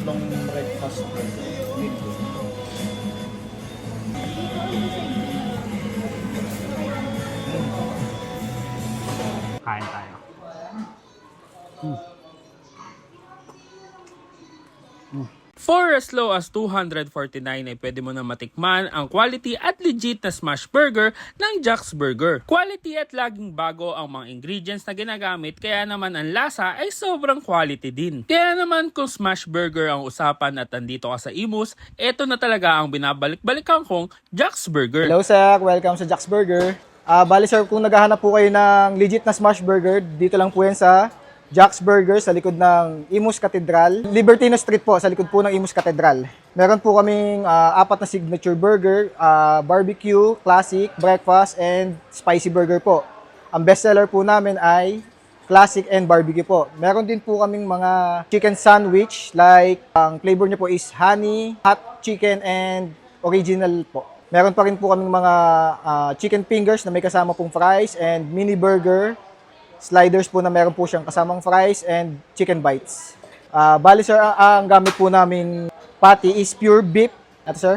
tatlong breakfast burger. Kain tayo. For as low as 249 ay pwede mo na matikman ang quality at legit na smash burger ng Jack's Burger. Quality at laging bago ang mga ingredients na ginagamit, kaya naman ang lasa ay sobrang quality din. Kaya naman kung smash burger ang usapan at nandito ka sa Imus, eto na talaga ang binabalik-balikan kong Jack's Burger. Hello sir, welcome sa Jack's Burger. Bali sir, kung naghahanap po kayo ng legit na smash burger, dito lang po yan sa Jack's Burger sa likod ng Imus Cathedral. Libertino Street po, sa likod po ng Imus Cathedral. Meron po kaming apat na signature burger, barbecue, classic, breakfast, and spicy burger po. Ang bestseller po namin ay classic and barbecue po. Meron din po kaming mga chicken sandwich, like ang flavor niya po is honey, hot chicken, and original po. Meron pa rin po kaming mga chicken fingers na may kasama pong fries and mini burger, sliders po na meron po siyang kasamang fries and chicken bites. Bali sir, ang gamit po naming patty is pure beef. Ito sir.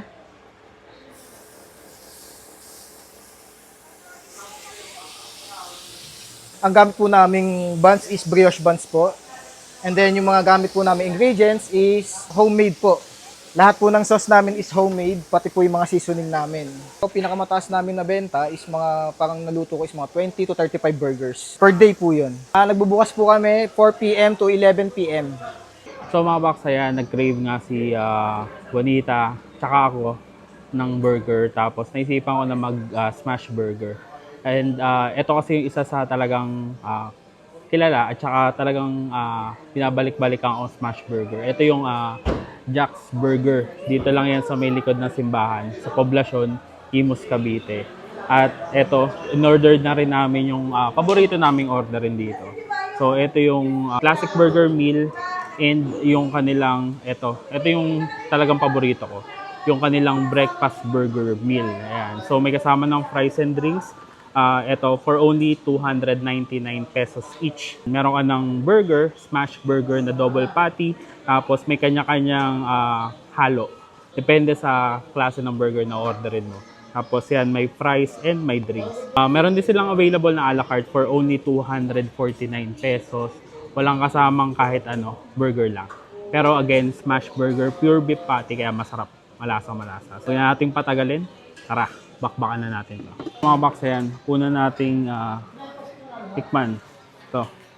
Ang gamit po naming buns is brioche buns po. And then yung mga gamit po naming ingredients is homemade po. Lahat po ng sauce namin is homemade, pati po yung mga seasoning namin. So, pinakamataas namin na benta is mga, parang naluto ko is mga 20 to 35 burgers. Per day po yun. Nagbubukas po kami 4 p.m. to 11 p.m. So mga box, ayan, nag-crave nga si Juanita, tsaka ako ng burger. Tapos naisipan ko na mag-smash burger. And ito kasi yung isa sa talagang kilala at tsaka talagang pinabalik-balikan ang smash burger. Ito yung Jack's Burger. Dito lang yan sa may likod ng simbahan sa poblasyon Imus, Cavite. At ito, in-order na rin namin yung paborito naming orderin dito. So ito yung classic burger meal and yung kanilang ito yung talagang paborito ko. Yung kanilang breakfast burger meal. Ayan. So may kasama ng fries and drinks. Ito, for only 299 pesos each. Meron ka ng burger, smash burger na double patty, tapos may kanya-kanyang halo. Depende sa klase ng burger na orderin mo. Tapos yan, may fries and may drinks. Meron din silang available na a la carte for only 249 pesos. Walang kasamang kahit ano, burger lang. Pero again, smash burger, pure beef patty, kaya masarap. Malasa-malasa. So yan nating patagalin. Tara! Bakbakan na natin ito. Mga box yan, una nating tikman.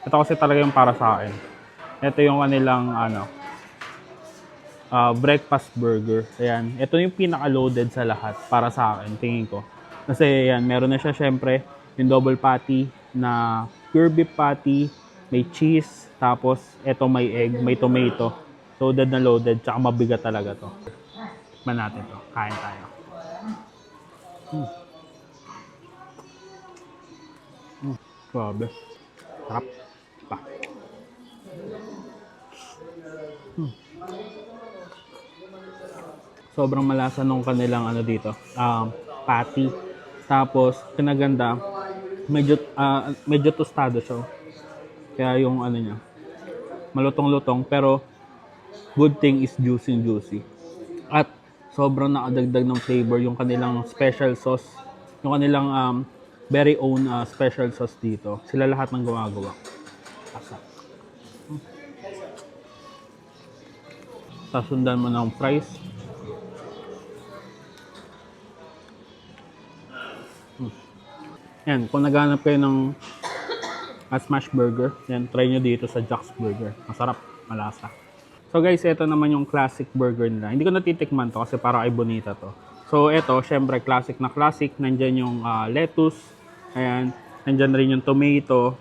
Ito kasi talaga yung para sa akin. Ito yung kanilang breakfast burger. Ayan. Ito yung pinaka-loaded sa lahat para sa akin, tingin ko. Kasi yan, meron na siya syempre yung double patty na pure beef patty, may cheese, tapos ito may egg, may tomato. Loaded na loaded, tsaka mabigat talaga to. Tikman natin to. Kain tayo. Grabe. Sarap pa. Sobrang malasa nung kanilang dito, patty. Tapos, kinaganda, medyo tostado siya. Kaya yung niya, malutong-lutong, pero good thing is juicy. At sobrang nakadagdag ng flavor yung kanilang special sauce, yung kanilang very own special sauce dito. Sila lahat ng gumagawa. Asa. Sasundan mo ng fries. Yan, kung naghanap kayo ng smash burger, yan, try nyo dito sa Jack's Burger. Masarap, malasa. So guys, ito naman yung classic burger nila. Hindi ko natitikman to kasi para kay Bonita to. So ito, syempre classic na classic. Nandyan yung lettuce. Ayan. Nandyan rin yung tomato.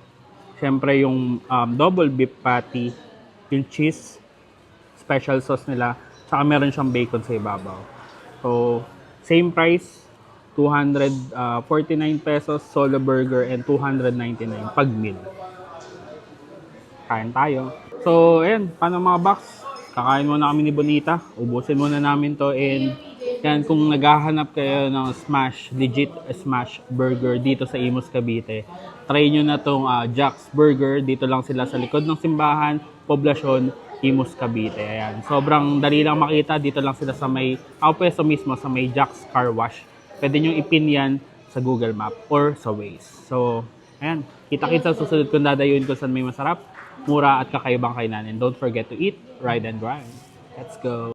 Syempre yung double beef patty. Yung cheese. Special sauce nila. Saka meron siyang bacon sa ibabaw. So, same price. 249 pesos solo burger and 299 pag meal. Kain tayo. So, ayan, paano mga box? Kakain muna kami ni Bonita. Ubusin muna namin to. And yan, kung naghahanap kayo ng legit smash burger dito sa Imus, Cavite, try nyo na tong Jack's Burger. Dito lang sila sa likod ng simbahan, poblasyon, Imus Cavite. Ayan. Sobrang dali lang makita. Dito lang sila sa may, pwesto mismo sa may Jack's Car Wash. Pwede nyo ipin yan sa Google Map or sa Waze. So, ayan. Kita-kita sa susunod kung dadayuin ko saan may masarap, mura at kakaibang kainan. And don't forget to eat, ride, and grind. Let's go!